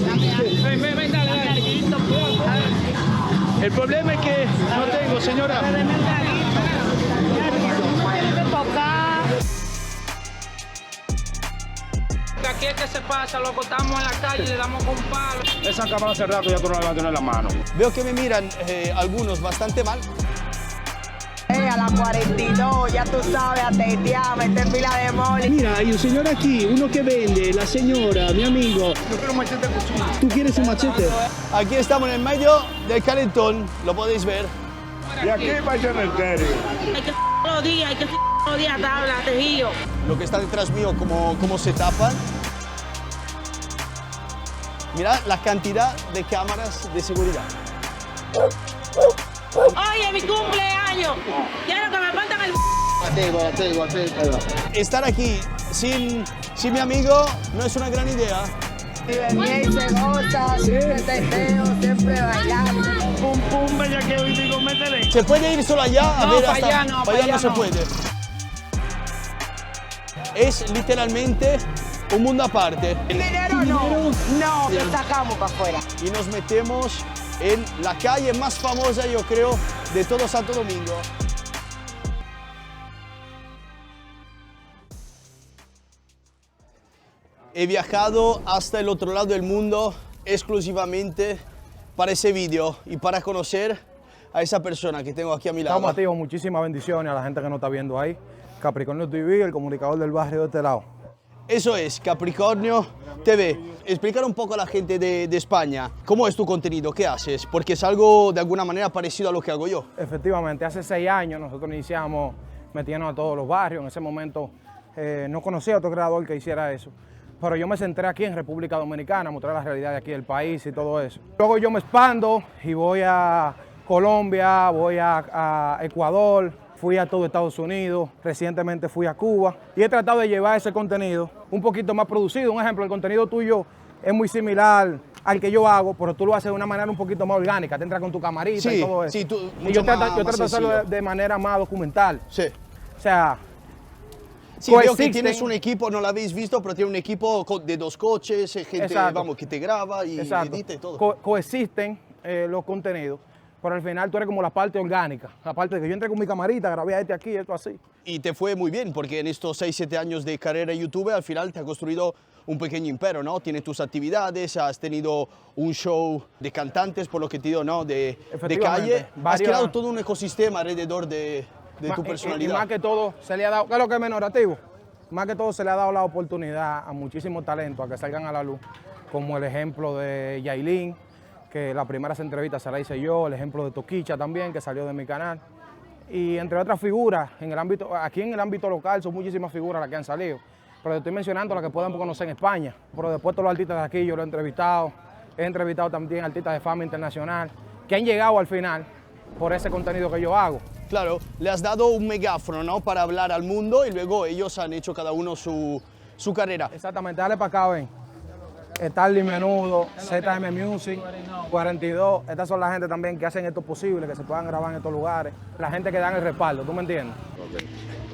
aquí. Ven, dale. El problema es que no tengo, señora. Aquí es que se pasa, loco, estamos en la calle y le damos con palo. Esa cámara hace rato ya tú no la vas a tener en la mano. Veo que me miran algunos bastante mal. A las 42, ya tú sabes, a tetear, meter pila de mole. Mira, hay un señor aquí, uno que vende, la señora, mi amigo. Yo quiero un machete cuchillo. ¿Tú quieres un machete? Aquí estamos en el medio del calentón, lo podéis ver. Y aquí para el cementerio. Hay que los días, tabla, tejido. Lo que está detrás mío, cómo se tapan. Mira la cantidad de cámaras de seguridad. Oye, mi cumpleaños. Quiero que me partan el... Estar aquí sin mi amigo no es una gran idea. Bien, se goza, siempre teteo, siempre bailando. Pum, pum, bella que hoy digo, métele. ¿Se puede ir solo allá? A No, ver, para hasta allá no, para allá no se no. puede. Es literalmente un mundo aparte. ¿Dinero no? No, lo sacamos para afuera. Y nos metemos en la calle más famosa, yo creo, de todo Santo Domingo. He viajado hasta el otro lado del mundo exclusivamente para ese vídeo y para conocer a esa persona que tengo aquí a mi lado. Estamos activos, muchísimas bendiciones a la gente que nos está viendo ahí. Capricornio TV, el comunicador del barrio de este lado. Eso es, Capricornio TV. Explicar un poco a la gente de España, ¿cómo es tu contenido? ¿Qué haces? Porque es algo de alguna manera parecido a lo que hago yo. Efectivamente, hace 6 años nosotros iniciamos metiéndonos a todos los barrios. En ese momento no conocía a otro creador que hiciera eso. Pero yo me centré aquí en República Dominicana, mostrar la realidad de aquí del país y todo eso. Luego yo me expando y voy a Colombia, voy a Ecuador, fui a todo Estados Unidos, recientemente fui a Cuba y he tratado de llevar ese contenido un poquito más producido. Un ejemplo, el contenido tuyo es muy similar al que yo hago, pero tú lo haces de una manera un poquito más orgánica, te entras con tu camarita y todo eso. Sí, Y yo trato de hacerlo de manera más documental. Sí. O sea, Sí, veo que coexisten. tienes un equipo, no lo habéis visto, pero tiene un equipo de 2 coches, gente Exacto. vamos, que te graba y Exacto. edita y todo. Coexisten los contenidos, pero al final tú eres como la parte orgánica, la parte de que yo entré con mi camarita, grabé a este aquí, esto así. Y te fue muy bien, porque en estos 6-7 años de carrera en YouTube, al final te has construido un pequeño imperio, ¿no? Tienes tus actividades, has tenido un show de cantantes, por lo que te digo, ¿no? De calle. Has creado todo un ecosistema alrededor de tu personalidad. Y más que todo se le ha dado, ¿qué es lo que es menorativo? Más que todo se le ha dado la oportunidad a muchísimos talentos a que salgan a la luz, como el ejemplo de Yailin, que las primeras entrevistas se la hice yo, el ejemplo de Toquicha también, que salió de mi canal, y entre otras figuras, aquí en el ámbito local son muchísimas figuras las que han salido, pero te estoy mencionando las que pueden conocer en España, pero después todos los artistas de aquí yo los he entrevistado también artistas de fama internacional, que han llegado al final por ese contenido que yo hago. Claro, le has dado un megáfono, ¿no? Para hablar al mundo y luego ellos han hecho cada uno su carrera. Exactamente, dale para acá, ven. Starly Menudo, ZM Music, 42. Estas son la gente también que hacen esto posible, que se puedan grabar en estos lugares. La gente que dan el respaldo, ¿tú me entiendes?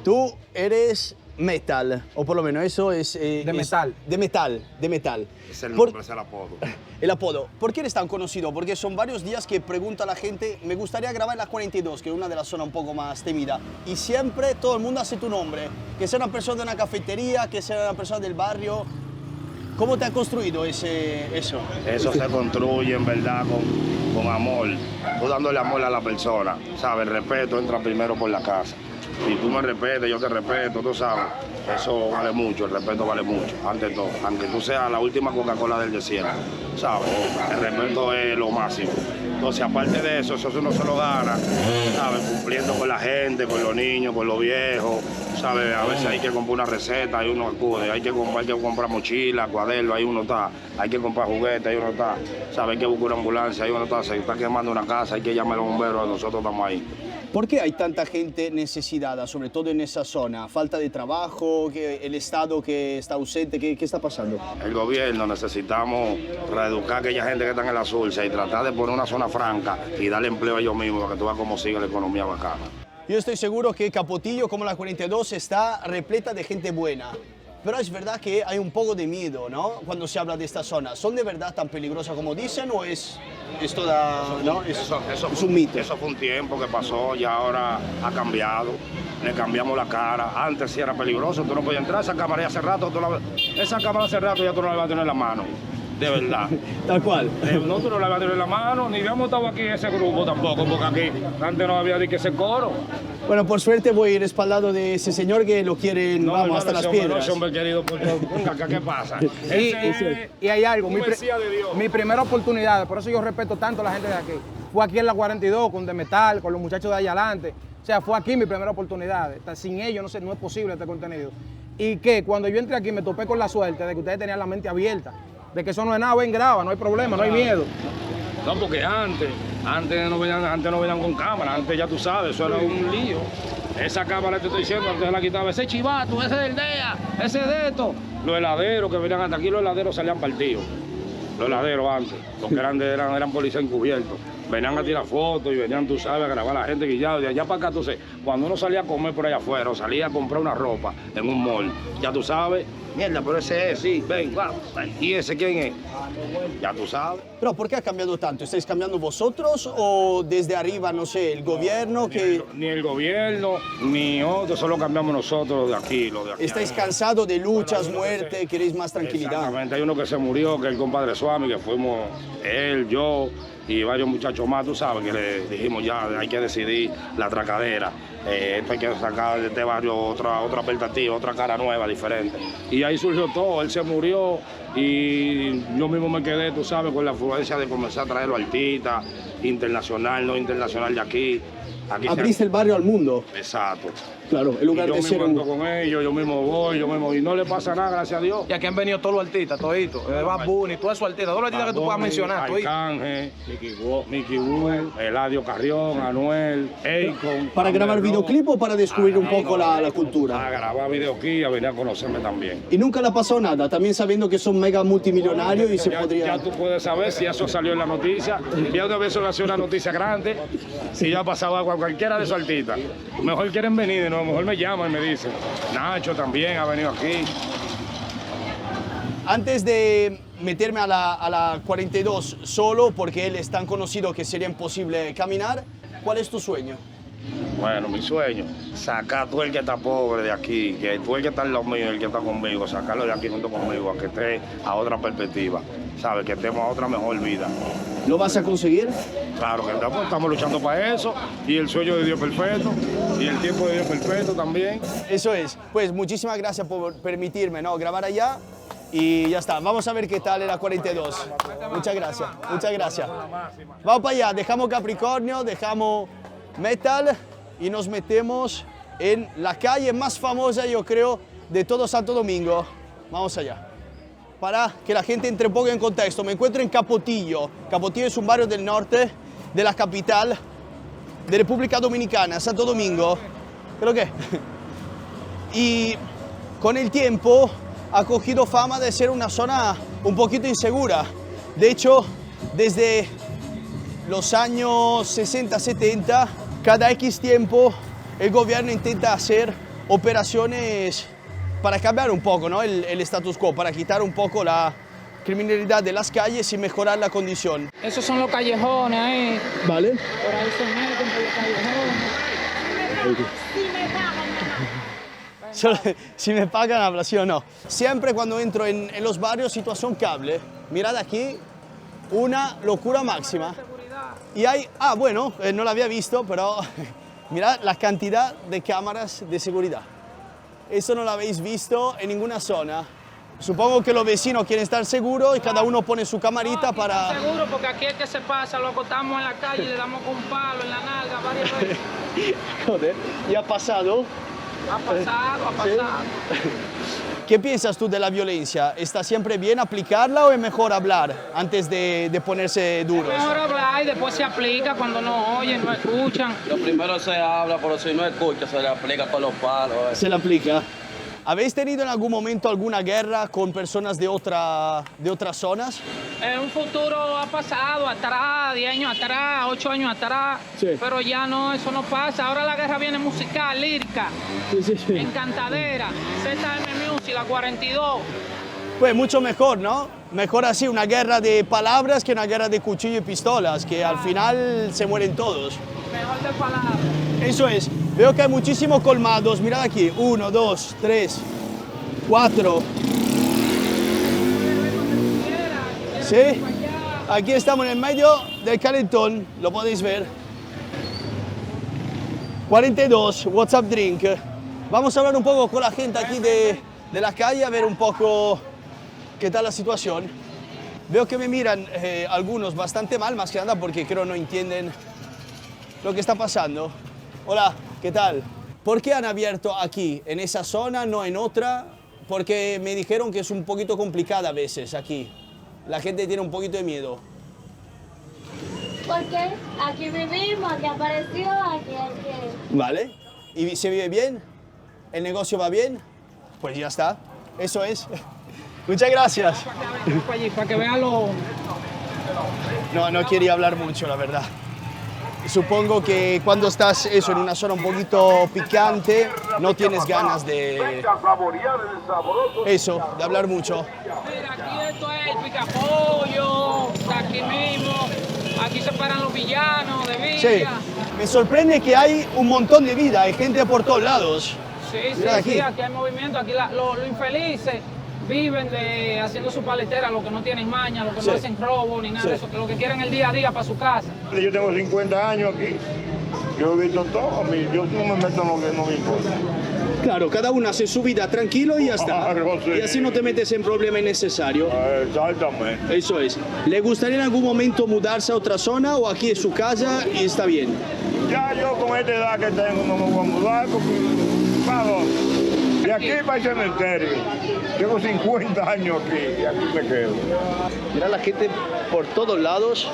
Tú eres metal, o por lo menos eso es... metal. De metal. Es el nombre, es el apodo. El apodo. ¿Por qué eres tan conocido? Porque son varios días que pregunta la gente, me gustaría grabar en la 42, que es una de las zonas un poco más temida. Y siempre todo el mundo hace tu nombre. Que sea una persona de una cafetería, que sea una persona del barrio. ¿Cómo te ha construido eso? Eso se construye en verdad con amor. Tú dándole amor a la persona. ¿Sabes? El respeto entra primero por la casa. Si tú me respetas, yo te respeto, tú sabes. Eso vale mucho, el respeto vale mucho, ante todo. Aunque tú seas la última Coca-Cola del desierto, ¿sabes? El respeto es lo máximo. Entonces, aparte de eso uno se lo gana, ¿sabes? Cumpliendo con la gente, con los niños, con los viejos, ¿sabes? A veces hay que comprar una receta y uno acude. Hay que comprar mochila, cuaderno, ahí uno está. Hay que comprar juguetes, ahí uno está. ¿Sabes? Hay que buscar una ambulancia, ahí uno está. Se está quemando una casa, hay que llamar a los bomberos, nosotros estamos ahí. ¿Por qué hay tanta gente necesitada, sobre todo en esa zona? ¿Falta de trabajo? ¿El Estado que está ausente? ¿Qué está pasando? El gobierno necesitamos reeducar a aquella gente que está en la Sursa y tratar de poner una zona franca y darle empleo a ellos mismos para que tú veas cómo sigue la economía bacana. Yo estoy seguro que Capotillo, como la 42, está repleta de gente buena. Pero es verdad que hay un poco de miedo, ¿no? Cuando se habla de esta zona. ¿Son de verdad tan peligrosas como dicen o es toda, ¿no? Es un mito? Eso fue un tiempo que pasó y ahora ha cambiado. Le cambiamos la cara. Antes sí era peligroso, tú no podías entrar. Esa cámara ya hace rato, esa cámara hace rato ya tú no la vas a tener en la mano. De verdad. Tal cual. No, tú no la vas a tener en la mano, ni habíamos estado aquí en ese grupo tampoco, porque aquí antes no había ni que ese coro. Bueno, por suerte voy respaldado de ese señor que lo quieren, No, vamos, hermano, hasta las ese hombre, piedras. ese hombre querido, por Dios. Venga, acá, ¿qué pasa? Y hay algo, un mesías de Dios. mi primera oportunidad, por eso yo respeto tanto a la gente de aquí, fue aquí en la 42 con De Metal, con los muchachos de allá adelante. O sea, fue aquí mi primera oportunidad. Sin ellos no es posible este contenido. Y que cuando yo entré aquí me topé con la suerte de que ustedes tenían la mente abierta, de que eso no es nada, ven, graba, no hay problema, no hay miedo. No, porque antes no venían con cámara, antes ya tú sabes, eso era un lío. Esa cámara te estoy diciendo, antes se la quitaba, ese chivato, ese del DEA, ese de esto. Los heladeros que venían hasta aquí, los heladeros salían partidos. Los heladeros antes, los que eran policías encubiertos. Venían a tirar fotos y venían, tú sabes, a grabar a la gente guillado. De allá para acá, entonces, cuando uno salía a comer por allá afuera o salía a comprar una ropa en un mall, ya tú sabes, mierda, pero ese es, sí, ven, va. ¿Y ese quién es? Ya tú sabes. Pero ¿por qué ha cambiado tanto? ¿Estáis cambiando vosotros o desde arriba, no sé, el gobierno que... Ni el gobierno, ni otros, solo cambiamos nosotros los de aquí. ¿Estáis cansados de luchas, muerte, queréis más tranquilidad? Exactamente, hay uno que se murió, que es el compadre Swami, que fuimos él, yo y varios muchachos más, tú sabes, que le dijimos ya, hay que decidir la atracadera. Esto hay que sacar de este barrio otra perspectiva, otra cara nueva, diferente. Y ahí surgió todo, él se murió y yo mismo me quedé, tú sabes, con la influencia de comenzar a traer los artistas, internacional, no internacional de aquí. Abriste el barrio al mundo. Exacto. Claro, en lugar de ser Yo mismo ando con ellos, yo mismo voy, y no le pasa nada, gracias a Dios. Y aquí han venido todos los artistas, toditos, Bad Bunny, todos esos artistas, todos los artistas que tú puedas mencionar. Arcángel, Mickey Wu, Eladio Carrión, Anuel, Akon. ¿Para grabar videoclip o para descubrir un poco la cultura? Para grabar videoclip, a venir a conocerme también. Y nunca le ha pasado nada, también sabiendo que son mega multimillonarios y se podría... Ya tú puedes saber si eso salió en la noticia. Ya una vez eso ha sido una noticia grande, si ya ha pasado algo a cualquiera de esos artistas. Mejor quieren venir, no, mejor me llaman y me dicen. Nacho también ha venido aquí. Antes de meterme a la 42 solo, porque él es tan conocido que sería imposible caminar, ¿cuál es tu sueño? Bueno, mi sueño, sacar a todo el que está pobre de aquí, que todo el que está en lo mío, el que está conmigo, sacarlo de aquí junto conmigo, a que esté a otra perspectiva, ¿sabes? Que estemos a otra mejor vida. ¿Lo vas a conseguir? Claro que estamos luchando para eso, y el sueño de Dios perfecto, y el tiempo de Dios perfecto también. Eso es. Pues muchísimas gracias por permitirme, ¿no?, grabar allá. Y ya está, vamos a ver qué tal era 42. Muchas gracias, muchas gracias. Vamos para allá, dejamos Capricornio, dejamos Metal y nos metemos en la calle más famosa, yo creo, de todo Santo Domingo. Vamos allá. Para que la gente entre un poco en contexto, me encuentro en Capotillo. Capotillo es un barrio del norte de la capital de República Dominicana, Santo Domingo. ¿Pero qué? Y con el tiempo ha cogido fama de ser una zona un poquito insegura. De hecho, desde los años 60, 70, cada X tiempo el gobierno intenta hacer operaciones para cambiar un poco, ¿no?, el status quo, para quitar un poco la criminalidad de las calles y mejorar la condición. Esos son los callejones ahí. ¿Vale? Por ahí se meten por los callejones. Si me pagan, habla sí o no. Siempre cuando entro en los barrios, situación cable, mirad aquí, una locura máxima. Y hay, bueno, no la había visto, pero mirad la cantidad de cámaras de seguridad. Eso no lo habéis visto en ninguna zona. Supongo que los vecinos quieren estar seguros y cada uno pone su camarita para... Seguro, porque aquí es que se pasa, loco, estamos en la calle y le damos con un palo en la nalga varias veces. Joder, ¿y ha pasado? Ha pasado, ha pasado. ¿Qué piensas tú de la violencia? ¿Está siempre bien aplicarla o es mejor hablar antes de ponerse duros? Es mejor hablar y después se aplica cuando no oyen, no escuchan. Lo primero se habla, pero si no escucha se le aplica con los palos. Se le aplica. ¿Habéis tenido en algún momento alguna guerra con personas de otras zonas? En un futuro ha pasado, atrás, 10 años atrás, 8 años atrás, Sí. pero ya no, eso no pasa. Ahora la guerra viene musical, lírica, Sí. encantadera, ZM Music. y la 42. Pues mucho mejor, ¿no? Mejor así, una guerra de palabras que una guerra de cuchillo y pistolas, que al final se mueren todos. Mejor de palabras. Eso es. Veo que hay muchísimos colmados. Mirad aquí. 1, 2, 3, 4. Sí. Aquí estamos en el medio del calentón. Lo podéis ver. 42, WhatsApp Drink. Vamos a hablar un poco con la gente aquí de la calle, a ver un poco qué tal la situación. Veo que me miran algunos bastante mal, más que nada porque creo no entienden lo que está pasando. Hola, ¿qué tal? ¿Por qué han abierto aquí, en esa zona, no en otra? Porque me dijeron que es un poquito complicada a veces aquí. La gente tiene un poquito de miedo. Porque aquí vivimos, aquí apareció, aquí. Vale. ¿Y se vive bien? ¿El negocio va bien? Pues ya está. Eso es. Muchas gracias. Para que vean lo... No quería hablar mucho, la verdad. Supongo que cuando estás eso, en una zona un poquito picante, no tienes ganas de... Eso, de hablar mucho. Mira, aquí esto es el picapollo, aquí mismo. Aquí se paran los villanos de Villa. Sí, me sorprende que hay un montón de vida, hay gente por todos lados. Sí, aquí hay movimiento, aquí los infelices viven haciendo su paletera, los que no tienen maña, los que no hacen robo ni nada de eso, que lo que quieren el día a día para su casa. Yo tengo 50 años aquí, yo he visto todo, yo no me meto en lo que no me importa. Claro, cada uno hace su vida tranquilo y ya está. Claro, sí. Y así no te metes en problema innecesario. Exactamente. Eso es. ¿Le gustaría en algún momento mudarse a otra zona o aquí es su casa y está bien? Ya yo con esta edad que tengo no me voy a mudar porque, vamos, de aquí para el cementerio. Tengo 50 años aquí y aquí me quedo. Mira la gente por todos lados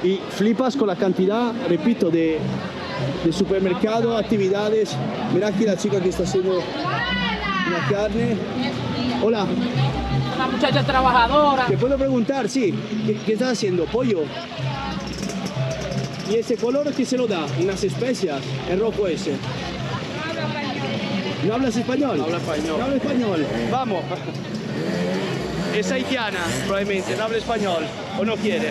y flipas con la cantidad, repito, de supermercado, actividades. Mira aquí la chica que está haciendo una carne. Hola. Una muchacha trabajadora. ¿Te puedo preguntar? Sí. ¿Qué estás haciendo? ¿Pollo? ¿Y ese color qué se lo da? ¿Unas especias? ¿El rojo ese? ¿No hablas español? No habla español. No habla español. Vamos. Es haitiana, probablemente. No habla español. ¿O no quiere?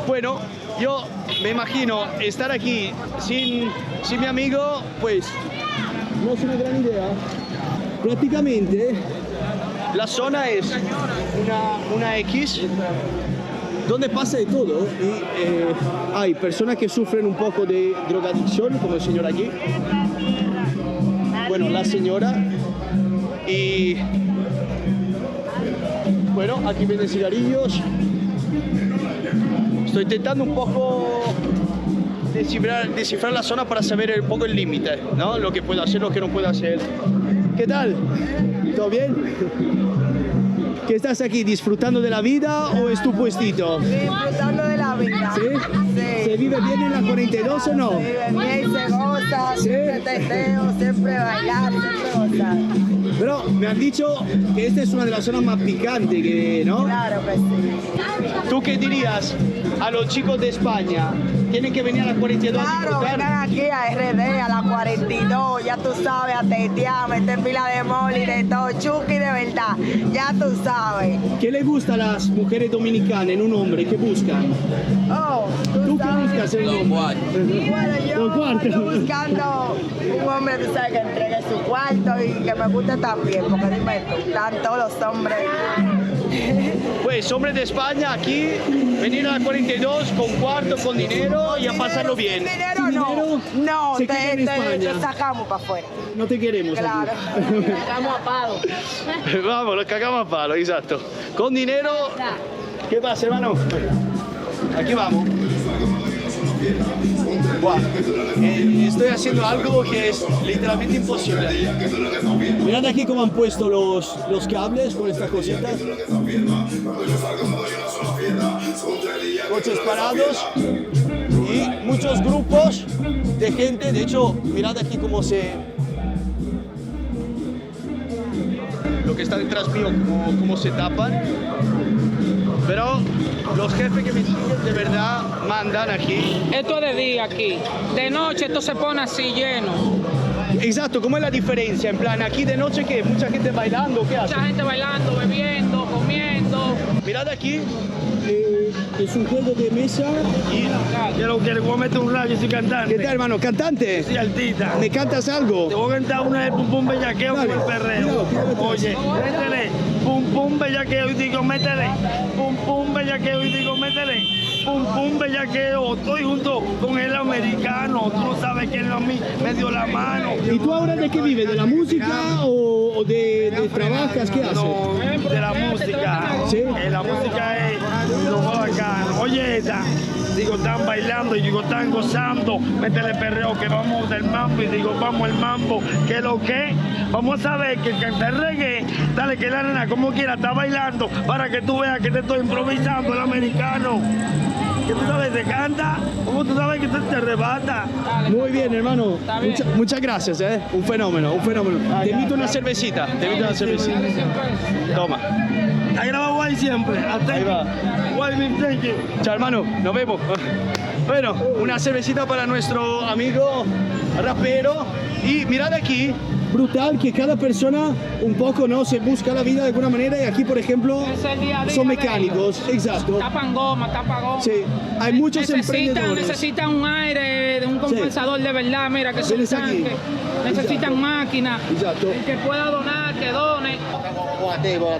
Bueno, yo me imagino estar aquí sin mi amigo, pues no es una gran idea. Prácticamente la zona es una X donde pasa de todo y hay personas que sufren un poco de drogadicción, como el señor aquí. Bueno, la señora y bueno, aquí venden cigarrillos. Estoy intentando un poco descifrar la zona para saber un poco el límite, ¿no? Lo que puedo hacer, lo que no puedo hacer. ¿Qué tal? ¿Todo bien? ¿Qué estás aquí, disfrutando de la vida o es tu puestito? Disfrutando de la vida. ¿Sí? Sí. ¿Se vive bien en la 42 o no? Se vive bien, se goza, ¿Sí? siempre teteo, siempre bailar, siempre gozar. Pero me han dicho que esta es una de las zonas más picantes, ¿no? Claro que sí. ¿Tú qué dirías a los chicos de España? ¿Tienen que venir a la 42 a Claro, disfrutar? vengan aquí a RD, a la 42, ya tú sabes, a tetear, meter pila de moli, de todo, chuki de verdad, ya tú sabes. ¿Qué le gusta a las mujeres dominicanas en un hombre? ¿Qué buscan? Oh, ¿Tú qué sabes. buscas en un hombre? Bueno, yo Los cuartos. ando buscando un hombre, tú sabes, que entregue su cuarto y que me guste también, porque dime tú, están todos los hombres. Pues hombres de España aquí, venir a la 42 con cuarto, con dinero y a pasarlo bien. ¿Sin dinero ¿Sin no? dinero? No, Se queda en España. te sacamos para afuera. No te queremos Claro. aquí. Estamos a palo. Vamos, los cagamos a palo, exacto. Con dinero. ¿Qué pasa, hermano? Aquí vamos. Buah, estoy haciendo algo que es literalmente imposible. Mirad aquí cómo han puesto los cables con estas cositas. Coches parados y muchos grupos de gente. De hecho, mirad aquí cómo lo que está detrás mío, cómo se tapan. Pero los jefes que me siguen de verdad mandan aquí. Esto es de día aquí. De noche esto se pone así lleno. Exacto, ¿cómo es la diferencia? En plan, aquí de noche, ¿qué? ¿Mucha gente bailando? ¿Qué hace? Mucha gente bailando, bebiendo, comiendo. Mirad aquí, es un juego de mesa. Y quiero que le voy a meter un rayo y soy cantante. ¿Qué tal, hermano? ¿Cantante? Soy artista. ¿Me cantas algo? Te voy a cantar una de pum pum bellaqueo con Dale. el perreo. Oye, métele, pum pum bellaqueo y digo métele, pum pum bellaqueo y digo métele, pum pum bellaqueo. Estoy junto con el americano, tú no sabes quién me dio la mano. ¿Y tú ahora de qué vives? ¿De la música o de trabajas? ¿Qué haces? No, de la música. ¿Sí? La música es lo más bacano. Oye, esta. Digo, están bailando y digo, están gozando. Métele perreo que vamos del mambo. Y digo, vamos el mambo. ¿Qué lo que? Vamos a ver que el canta el reggae. Dale que la nena como quiera está bailando. Para que tú veas que te estoy improvisando el americano. Que tú sabes, te canta. Como tú sabes que te arrebata. Muy bien, hermano. bien. Muchas gracias, un fenómeno, un fenómeno. Te invito una cervecita, te invito una cervecita. Toma. Ahí grabado guay siempre. Ahí va. Guay, thank you. Chao, hermano, nos vemos. Bueno, una cervecita para nuestro amigo rapero. Y mirad aquí, Brutal que cada persona un poco, ¿no? Se busca la vida de alguna manera y aquí, por ejemplo, Es el día a día son de mecánicos. Exacto. Tapan goma, tapan goma. Sí, hay muchos emprendedores. Necesitan un aire de un compensador de verdad, mira, que son Vienes aquí. tanques. Necesitan Exacto. máquinas. Exacto. El que pueda donar, que done. Ahí va.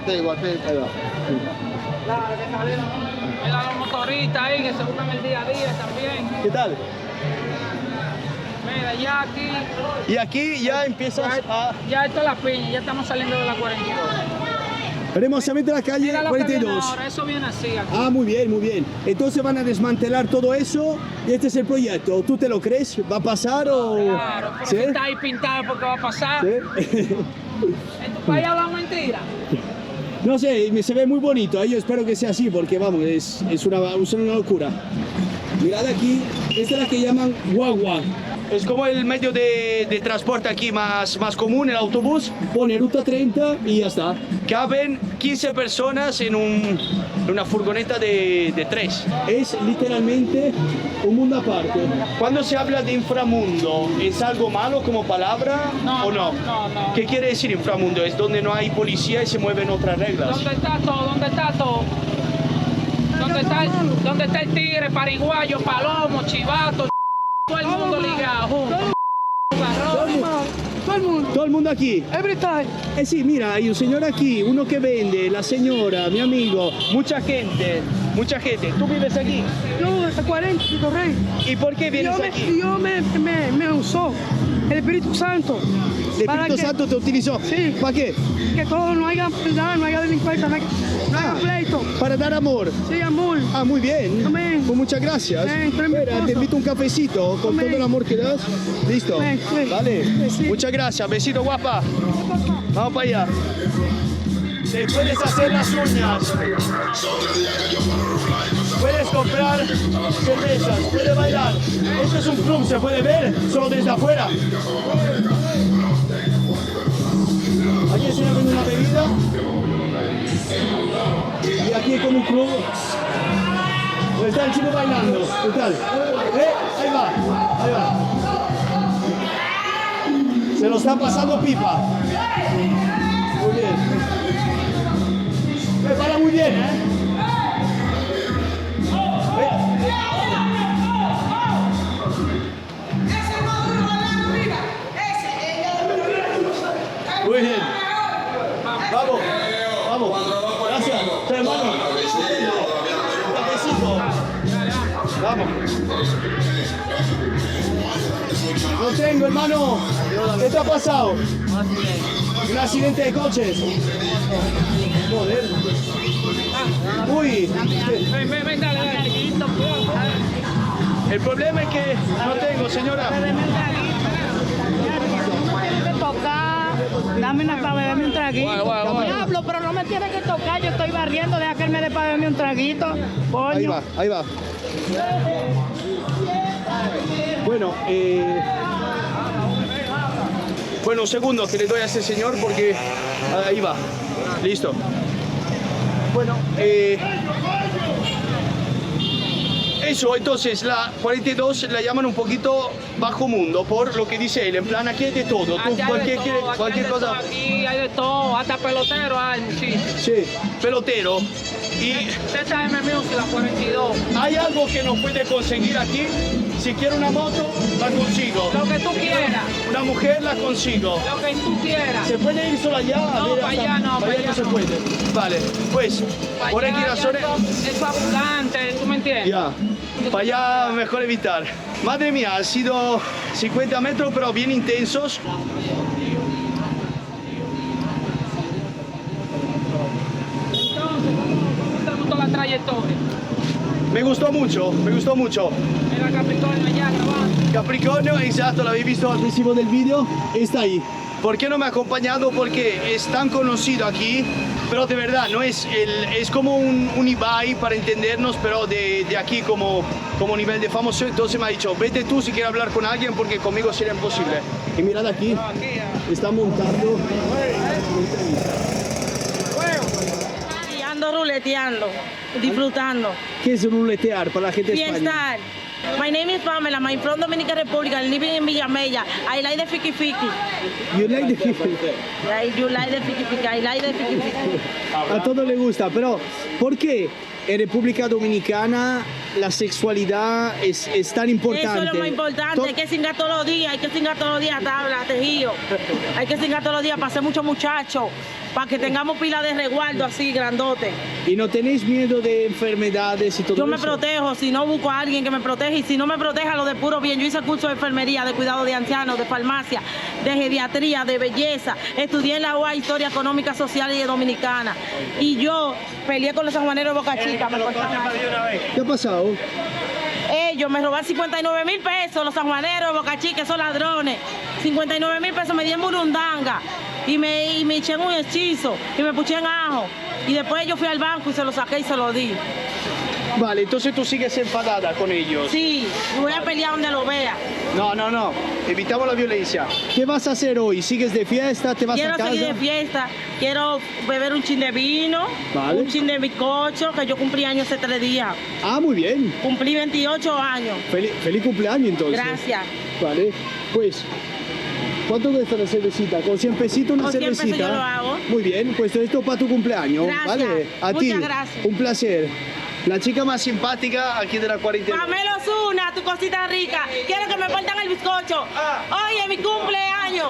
Mira los motoristas ahí que se buscan el día a día también. ¿qué tal? Mira, ya aquí, Y aquí ya empiezas a... ya esto es la piña, ya estamos saliendo de la 42. Hermosamente la calle Mira lo que viene 42. ahora, eso viene así aquí. Ah, muy bien, muy bien. Entonces van a desmantelar todo eso y este es el proyecto. ¿Tú te lo crees? ¿Va a pasar o...? Claro, pero ¿Sí? si está ahí pintado porque va a pasar. ¿Sí? En tu país hablan mentira. No sé, se ve muy bonito. Yo espero que sea así porque, vamos, es una locura. Mirad aquí, esta es la que llaman guagua. Es como el medio de transporte aquí más común, el autobús. Pone ruta 30 y ya está. Caben 15 personas en una furgoneta de 3. Es literalmente un mundo aparte. Cuando se habla de inframundo, ¿es algo malo como palabra o no? No. ¿Qué quiere decir inframundo? Es donde no hay policía y se mueven otras reglas. ¿Dónde está todo? ¿Dónde está todo? ¿Dónde está el tigre, pariguayo, palomo, chivato, todo el mundo ligado junto? Todo el mundo aquí. Every time. Sí, mira, hay un señor aquí, uno que vende, la señora, mi amigo. Mucha gente. ¿Tú vives aquí? Yo, hasta 40, Rey. ¿Y por qué vienes aquí? Dios me usó, el Espíritu Santo. El para Espíritu que- Santo te utilizó. Sí. ¿Para qué? Que todo no haya maldad, no haya delincuencia, no haya pleito. Para dar amor. Sí, amor. Ah, muy bien. Amén. Pues muchas gracias. Amén, tú eres mi Espera, te esposo. invito un cafecito con Amén. todo el amor que das. Listo. Amén, sí. Vale. Sí. Muchas gracias, besito guapa. Vamos para allá. Te puedes hacer las uñas. Puedes comprar cervezas, puedes bailar. Esto es un club, se puede ver solo desde afuera. Aquí se vende una bebida. Y aquí hay como un club. ¿Dónde está el chico bailando? ¿Qué tal? Ahí va. Se lo está pasando pipa. Muy bien. Para muy bien, Muy bien. Vamos. Gracias. Hermano. Un cafecito. Vamos. Lo tengo, hermano. ¿Qué te ha pasado? Un accidente de coches. Joder. Uy. Ven, dale. El problema es que no tengo, señora. Dame una para beberme un traguito. Guay. Diablo, pero no me tienes que tocar, yo estoy barriendo, deja que él me dé para beberme un traguito. Coño. Ahí va. Bueno, Bueno, un segundo que le doy a ese señor porque ahí va. Listo. Bueno, Eso, entonces la 42 la llaman un poquito bajo mundo por lo que dice él. En plan, aquí hay de todo. Tú, Aquí hay cualquier, de todo, aquí cualquier hay de cosa. todo, aquí hay de todo, hasta pelotero hay muchísimo. Sí, pelotero. Y ZM Music, la 42. hay algo que no puede conseguir aquí. Si quiero una moto, la consigo. Lo que tú quieras, Una mujer, la consigo. lo que tú quieras. ¿Se puede ir solo allá? No, Mira, para allá no, para allá no se no. puede. Vale, pues, por aquí Allá, la zona... es abundante, ¿tú me entiendes? Ya, para allá mejor evitar. Madre mía, ha sido 50 metros, pero bien intensos. Entonces, ¿cómo estamos toda la trayectoria? Me gustó mucho, me gustó mucho. Mira Capricornio allá grabando. Capricornio, exacto, lo habéis visto al principio del vídeo, está ahí. ¿Por qué no me ha acompañado? Porque es tan conocido aquí, pero de verdad, no es, es como un Ibai para entendernos, pero de aquí como nivel de famoso. Entonces me ha dicho, vete tú si quieres hablar con alguien porque conmigo sería imposible. Y mirad aquí, está montando. Y ando ruleteando, disfrutando. ¿Qué es ruletear para la gente de España? Fiestar. My name is Pamela. I'm from Dominican Republic. I'm living in Villamella. I like the fiki fiki. You like the You like the fiki fiki. I like the fiki fiki. A todos les gusta, pero ¿por qué en República Dominicana la sexualidad es tan importante? Eso es lo más importante. Hay que cingar todos los días. Hay que cingar todos los días tabla, tejido. Hay que cingar todos los días para hacer muchos muchachos. Para que tengamos pila de resguardo así, grandote. ¿Y no tenéis miedo de enfermedades y todo Yo eso? me protejo, si no busco a alguien que me proteja y si no me proteja lo de puro bien. Yo hice curso de enfermería, de cuidado de ancianos, de farmacia, de geriatría, de belleza. Estudié en la UA Historia Económica, Social y Dominicana. Y yo peleé con los sanjuaneros de Boca Chica. ¿Qué ha pasado? Ellos me robaron 59,000 pesos, los sanjuaneros de Boca Chica, esos ladrones. 59,000 pesos me di en burundanga y me eché en un hechizo y me puse en ajo. Y después yo fui al banco y se lo saqué y se lo di. Vale, entonces tú sigues enfadada con ellos. Sí, voy a pelear donde lo vea. No. Evitamos la violencia. ¿Qué vas a hacer hoy? ¿Sigues de fiesta? ¿Te vas Quiero a casa? seguir de fiesta, quiero beber un chin de vino, Vale. un chin de bizcocho, que yo cumplí años hace 3 días. Ah, muy bien. Cumplí 28 años. Feliz cumpleaños entonces. Gracias. Vale, pues, ¿cuánto cuesta la cervecita? Con 100 pesitos una Con 100 pesos cervecita. yo lo hago. Muy bien, pues esto para tu cumpleaños. Gracias. Vale, a Muchas ti. gracias. Un placer. La chica más simpática aquí de la cuarentena. Pamela Osuna, tu cosita rica. Quiero que me partan el bizcocho. Hoy es mi cumpleaños.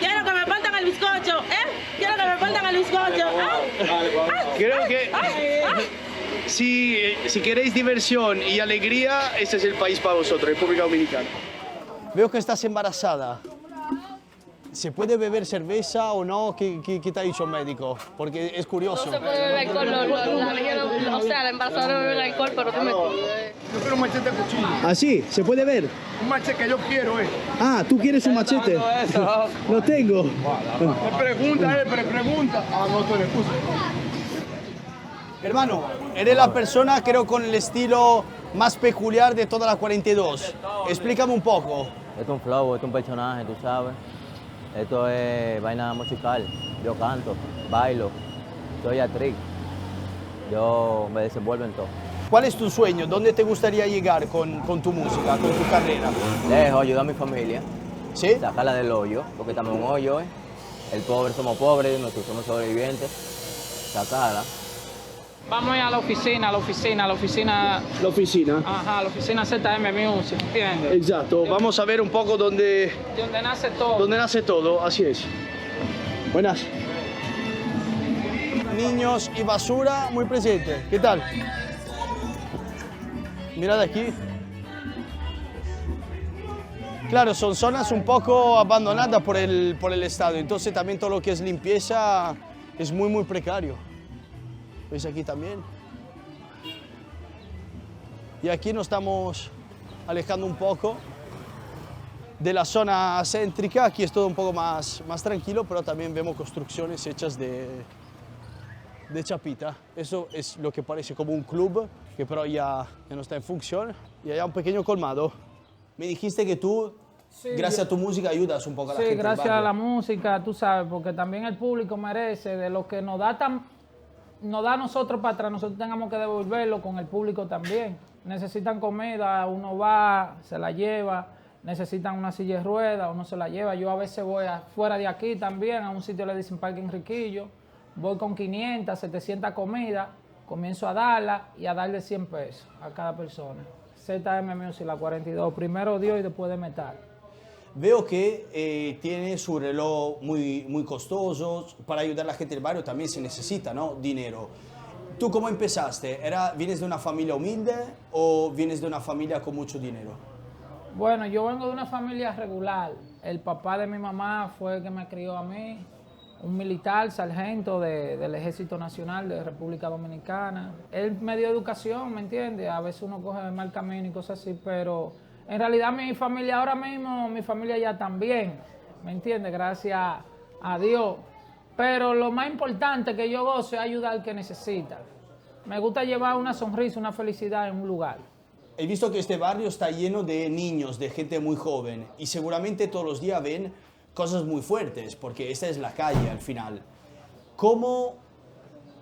Quiero que me partan el bizcocho. Quiero que me partan el bizcocho. Creo que si queréis diversión y alegría, este es el país para vosotros, República Dominicana. Veo que estás embarazada. ¿Se puede beber cerveza o no? ¿Qué te ha dicho el médico? Porque es curioso. No se puede beber alcohol, o sea, la embarazada no bebe alcohol, pero tú me... Yo quiero un machete de cuchillo. ¿Ah, sí? ¿Se puede ver? Un machete que yo quiero, Ah, ¿tú quieres un machete? Lo tengo. Pregunta. Ah, no, tú eres excusa. Hermano, eres la persona, creo, con el estilo más peculiar de toda la 42. Explícame un poco. Esto es un flow, esto es un personaje, tú sabes. Esto es vaina musical. Yo canto, bailo, soy actriz. Yo me desenvuelvo en todo. ¿Cuál es tu sueño? ¿Dónde te gustaría llegar con tu música, con tu carrera? Dejo, ayudar a mi familia. ¿Sí? Sacarla del hoyo, porque estamos en un hoyo, ¿eh? El pobre somos pobres, nosotros somos sobrevivientes. Sacarla. Vamos a ir a la oficina. La oficina. Ajá, la oficina ZM Music, ¿entiendes? Exacto. Vamos a ver un poco dónde nace todo. Donde nace todo, así es. Buenas. Niños y basura muy presente. ¿Qué tal? Mirad aquí. Claro, son zonas un poco abandonadas por el Estado, entonces también todo lo que es limpieza es muy precario. ¿Veis aquí también? Y aquí nos estamos alejando un poco de la zona céntrica. Aquí es todo un poco más tranquilo, pero también vemos construcciones hechas de chapita. Eso es lo que parece como un club, que pero ya no está en función. Y allá un pequeño colmado. Me dijiste que tú, gracias a tu música, ayudas un poco a la gente. Sí, gracias a la música, tú sabes, porque también el público merece de lo que nos da a nosotros para atrás, nosotros tengamos que devolverlo con el público también. necesitan comida, uno va, se la lleva, necesitan una silla de ruedas, uno se la lleva. Yo a veces voy fuera de aquí también, a un sitio le dicen Parque Enriquillo, voy con 500, 700 comidas, comienzo a darla y a darle 100 pesos a cada persona. ZM Music, la 42, primero Dios y después de metal. Veo que tiene su reloj muy costoso. Para ayudar a la gente del barrio también se necesita, ¿no? Dinero. ¿Tú cómo empezaste? ¿Vienes de una familia humilde o vienes de una familia con mucho dinero? Bueno, yo vengo de una familia regular. El papá de mi mamá fue el que me crió a mí, un militar, sargento del Ejército Nacional de República Dominicana. Él me dio educación, ¿me entiendes? A veces uno coge mal camino y cosas así, pero en realidad mi familia ahora mismo, mi familia ya también, ¿me entiendes? Gracias a Dios. Pero lo más importante que yo gozo es ayudar al que necesita. Me gusta llevar una sonrisa, una felicidad en un lugar. He visto que este barrio está lleno de niños, de gente muy joven, y seguramente todos los días ven cosas muy fuertes, porque esta es la calle al final. ¿Cómo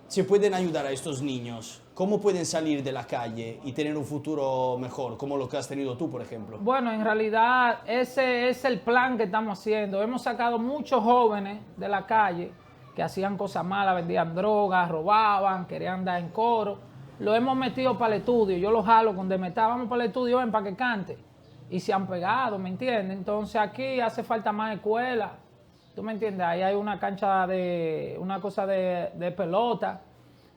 se pueden ayudar a estos niños? ¿Cómo pueden salir de la calle y tener un futuro mejor, como lo que has tenido tú, por ejemplo? Bueno, en realidad ese es el plan que estamos haciendo. Hemos sacado muchos jóvenes de la calle que hacían cosas malas, vendían drogas, robaban, querían andar en coro. Lo hemos metido para el estudio. Yo los jalo con Demetal, vamos para el estudio, ven para que cante. Y se han pegado, ¿me entiendes? Entonces aquí hace falta más escuela. ¿Tú me entiendes? Ahí hay una cancha una cosa de pelota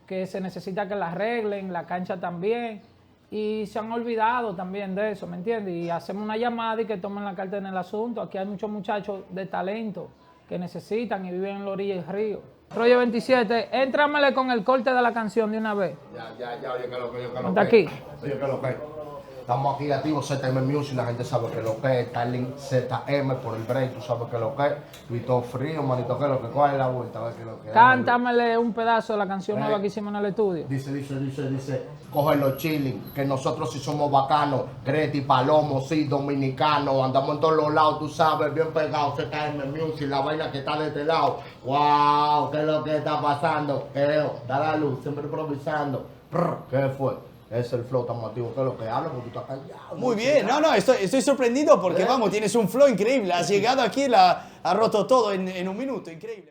que se necesita que la arreglen, la cancha también. Y se han olvidado también de eso, ¿me entiendes? Y hacemos una llamada y que tomen la carta en el asunto. Aquí hay muchos muchachos de talento que necesitan y viven en la orilla del río. Rollo 27, éntramele con el corte de la canción de una vez. Ya, oye, que lo que, ¿Está aquí? Oye, que lo que. Estamos aquí activos, ZM Music, la gente sabe que lo que es, Starling ZM por el break, tú sabes que lo que es, y todo frío, manito, que lo que coge la vuelta, a ver que lo que es. Cántamele un pedazo de la canción nueva que hicimos en el estudio. Dice, coge los chilling, que nosotros sí somos bacanos, Greti, Palomo, sí, dominicanos, andamos en todos los lados, tú sabes, bien pegados, ZM Music, la vaina que está de este lado. Wow, ¿qué es lo que está pasando? Da la luz, siempre improvisando. ¿Qué fue? Es el flow tan motivo que es lo que habla, porque tú estás callado. Muy bien, estoy sorprendido porque, vamos, tienes un flow increíble. Has llegado aquí, ha roto todo en un minuto, increíble.